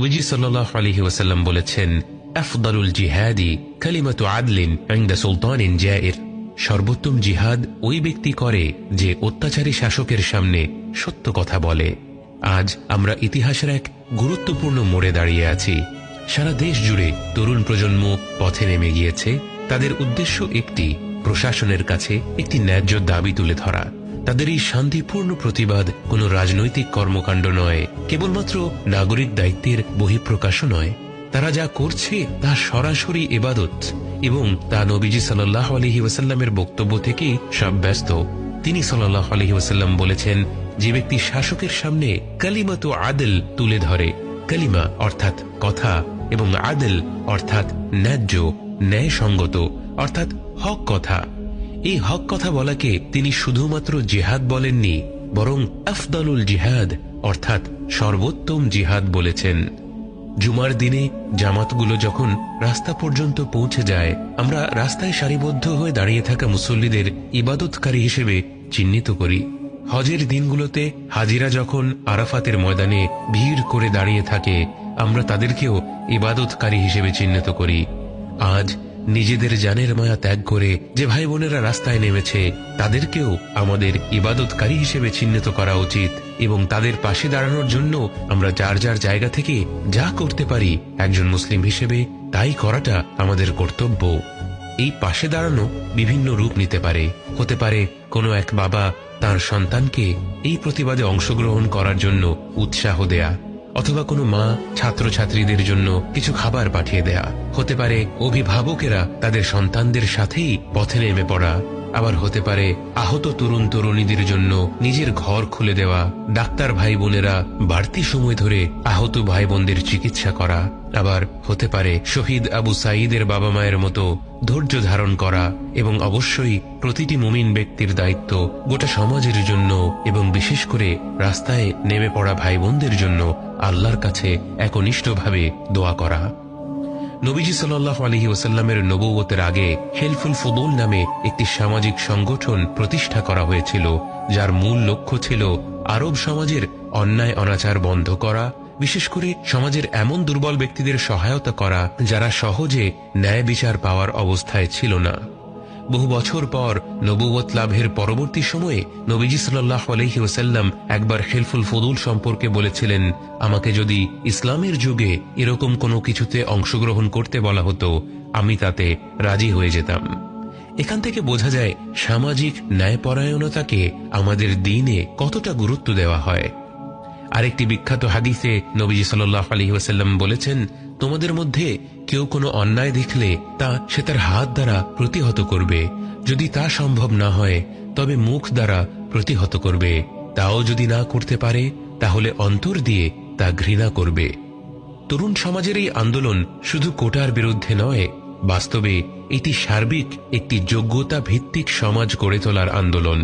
নবীজি সাল্লাল্লাহু আলাইহি ওয়াসাল্লাম বলেছেন, আফদালুল জিহাদি কালিমাতু আদলিন ইনদা সুলতানিন জাইর। সর্বোত্তম জিহাদ ওই ব্যক্তি করে যে অত্যাচারী শাসকের সামনে সত্য কথা বলে। আজ আমরা ইতিহাসের এক গুরুত্বপূর্ণ মোড়ে দাঁড়িয়ে আছি। সারা দেশ জুড়ে তরুণ প্রজন্ম পথে নেমে গিয়েছে। তাদের উদ্দেশ্য একটি, প্রশাসনের কাছে একটি ন্যায্য দাবি তুলে ধরা। তাদের এই শান্তিপূর্ণ প্রতিবাদ কোনো রাজনৈতিক কর্মকাণ্ড নয়, কেবলমাত্র নাগরিক দায়িত্বের বহিঃপ্রকাশও নয়। তারা যা করছে তা সরাসরি ইবাদত, এবং তা নবীজি সাল্লাল্লাহু আলাইহি ওয়াসাল্লামের বক্তব্য থেকেই সাব্যস্ত। তিনি সাল্লাল্লাহু আলাইহি ওয়াসাল্লাম বলেছেন, যে ব্যক্তি শাসকের সামনে কালিমাতু আদল তুলে ধরে, কালিমা অর্থাৎ কথা এবং আদল অর্থাৎ ন্যায্য, ন্যায়সঙ্গত অর্থাৎ হক কথা, এই হক কথা বলাকে তিনি শুধুমাত্র জিহাদ বলেননি, বরং আফদালুল জিহাদ অর্থাৎ সর্বোত্তম জিহাদ বলেছেন। জুমার দিনে জামাতগুলো যখন রাস্তা পর্যন্ত পৌঁছে যায়, আমরা রাস্তায় সারিবদ্ধ হয়ে দাঁড়িয়ে থাকা মুসল্লিদের ইবাদতকারী হিসেবে চিহ্নিত করি। হজের দিনগুলোতে হাজিরা যখন আরাফাতের ময়দানে ভিড় করে দাঁড়িয়ে থাকে, আমরা তাদেরকেও ইবাদতকারী হিসেবে চিহ্নিত করি। আজ নিজেদের জানের মায়া ত্যাগ করে যে ভাই বোনেরা রাস্তায় নেমেছে, তাদেরকেও আমাদের ইবাদতকারী হিসেবে চিহ্নিত করা উচিত, এবং তাদের পাশে দাঁড়ানোর জন্য আমরা যার যার জায়গা থেকে যা করতে পারি একজন মুসলিম হিসেবে তাই করাটা আমাদের কর্তব্য। এই পাশে দাঁড়ানো বিভিন্ন রূপ নিতে পারে। হতে পারে কোনো এক বাবা তার সন্তানকে এই প্রতিবাদে অংশগ্রহণ করার জন্য উৎসাহ দেয়া, অথবা কোনো মা ছাত্রছাত্রীদের জন্য কিছু খাবার পাঠিয়ে দেয়া। হতে পারে অভিভাবকেরা তাদের সন্তানদের সাথেই পথে নেমে পড়া। আবার হতে পারে আহত তরুণ তরুণীদের জন্য নিজের ঘর খুলে দেওয়া, ডাক্তার ভাই বোনেরা বাড়তি সময় ধরে আহত ভাই বোনদের চিকিৎসা করা। আবার হতে পারে শহীদ আবু সাঈদের বাবা মায়ের মতো ধৈর্য ধারণ করা। এবং অবশ্যই প্রতিটি মুমিন ব্যক্তির দায়িত্ব গোটা সমাজের জন্য এবং বিশেষ করে রাস্তায় নেমে পড়া ভাই বোনদের জন্য আল্লাহর কাছে একনিষ্ঠভাবে দোয়া করা। নবীজি সাল্লাল্লাহু আলাইহি ওয়াসাল্লামের নবুয়তের আগে হেলফুল ফুদুল নামে একটি সামাজিক সংগঠন প্রতিষ্ঠা করা হয়েছিল, যার মূল লক্ষ্য ছিল আরব সমাজের অন্যায় অনাচার বন্ধ করা, বিশেষ করে সমাজের এমন দুর্বল ব্যক্তিদের সহায়তা করা যারা সহজে ন্যায় বিচার পাওয়ার অবস্থায় ছিল না। বহু বছর পর নবুয়ত লাভের পরবর্তী সময়ে নবীজি সাল্লাল্লাহু আলাইহি ওয়াসাল্লাম একবার হেলফুল ফুদুল সম্পর্কে বলেছিলেন, আমাকে যদি ইসলামের যুগে এরকম কোনো কিছুতে অংশগ্রহণ করতে বলা হতো, আমি তাতে রাজি হয়ে যেতাম। এখান থেকে বোঝা যায় সামাজিক ন্যায়পরায়ণতাকে আমাদের দ্বীনে কতটা গুরুত্ব দেওয়া হয়। আরেকটি বিখ্যাত হাদিসে নবীজি সাল্লাল্লাহু আলাইহি ওয়াসাল্লাম বলেছেন, তোমাদের মধ্যে কেউ কোনো অন্যায় দেখলে সে তার হাত দ্বারা প্রতিহত করবে, যদি তা সম্ভব না হয় তবে মুখ দ্বারা প্রতিহত করবে, তাও যদি না করতে পারে তাহলে অন্তর দিয়ে তা ঘৃণা করবে। তরুণ সমাজের এই আন্দোলন শুধু কোটার বিরুদ্ধে নয়, বাস্তবে এটি সার্বিক একটি যোগ্যতা ভিত্তিক সমাজ গড়ে তোলার আন্দোলন।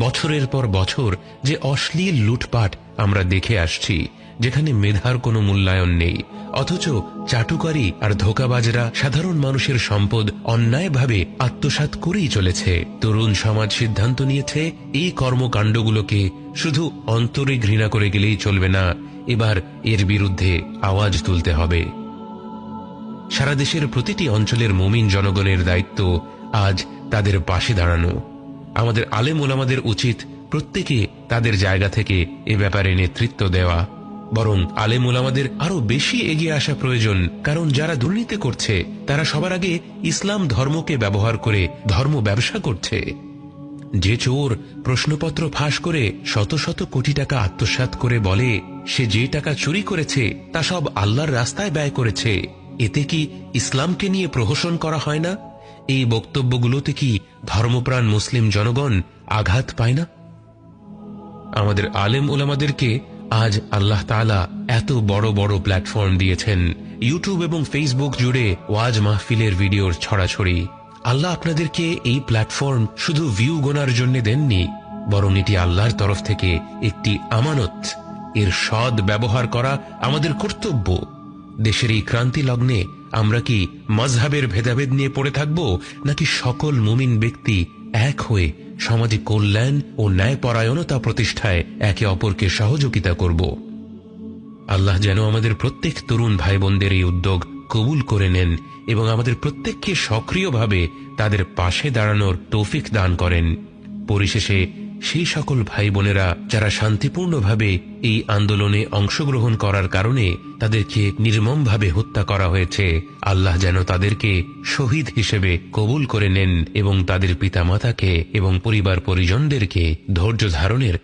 বছরের পর বছর যে অশ্লীল লুটপাট আমরা দেখে আসছি, যেখানে মেধার কোনো মূল্যায়ন নেই, অথচ চাটুকারী আর ধোঁকাবাজরা সাধারণ মানুষের সম্পদ অন্যায়ভাবে আত্মসাৎ করেই চলেছে। তরুণ সমাজ সিদ্ধান্ত নিয়েছে এই কর্মকাণ্ডগুলোকে শুধু অন্তরে ঘৃণা করে গেলেই চলবে না, এবার এর বিরুদ্ধে আওয়াজ তুলতে হবে। সারা দেশের প্রতিটি অঞ্চলের মুমিন জনগণের দায়িত্ব আজ তাদের পাশে দাঁড়ানো। আমাদের আলেম ওলামাদের উচিত প্রত্যেকে তাদের জায়গা থেকে এ ব্যাপারে নেতৃত্ব দেওয়া। বরং আলেম ওলামাদের আরো বেশি এগিয়ে আসা প্রয়োজন, কারণ যারা দুর্নীতি করছে তারা সবার আগে ইসলাম ধর্মকে ব্যবহার করে ধর্ম ব্যবসা করছে। যে চোর প্রশ্নপত্র ফাঁস করে শত শত কোটি টাকা আত্মসাৎ করে বলে সে যে টাকা চুরি করেছে তা সব আল্লাহর রাস্তায় ব্যয় করেছে, এতে কি ইসলামকে নিয়ে প্রহসন করা হয় না? এই বক্তব্যগুলোতে কি ধর্মপ্রাণ মুসলিম জনগণ আঘাত পায় না? আমাদের আলেম ওলামাদেরকে আজ আল্লাহ তাআলা এত বড় বড় প্ল্যাটফর্ম দিয়েছেন। ইউটিউব এবং ফেসবুক জুড়ে ওয়াজ মাহফিলের ভিডিওর ছড়াছড়ি। আল্লাহ আপনাদেরকে এই প্ল্যাটফর্ম শুধু ভিউ গোনার জন্য দেননি, বরং এটি আল্লাহর তরফ থেকে একটি আমানত। এর সৎ ব্যবহার করা আমাদের কর্তব্য। দেশের এই ক্রান্তি লগ্নে আমরা কি মাযহাবের ভেদাভেদ নিয়ে পড়ে থাকব, নাকি সকল মুমিন ব্যক্তি এক হয়ে সমাজে কল্যাণ ও ন্যায়পরায়ণতা প্রতিষ্ঠায় একে অপরকে সহযোগিতা করব? আল্লাহ যেন আমাদের প্রত্যেক তরুণ ভাই বোনদের এই উদ্যোগ কবুল করে নেন এবং আমাদের প্রত্যেককে সক্রিয়ভাবে তাদের পাশে দাঁড়ানোর তৌফিক দান করেন। পরিশেষে সেই সকল ভাই বোনেরা যারা শান্তিপূর্ণভাবে এই আন্দোলনে অংশগ্রহণ করার কারণে তাদেরকে নির্মমভাবে হত্যা করা হয়েছে, আল্লাহ যেন তাদেরকে শহীদ হিসেবে কবুল করে নেন এবং তাদের পিতামাতাকে এবং পরিবার পরিজনদেরকে ধৈর্য ধারণের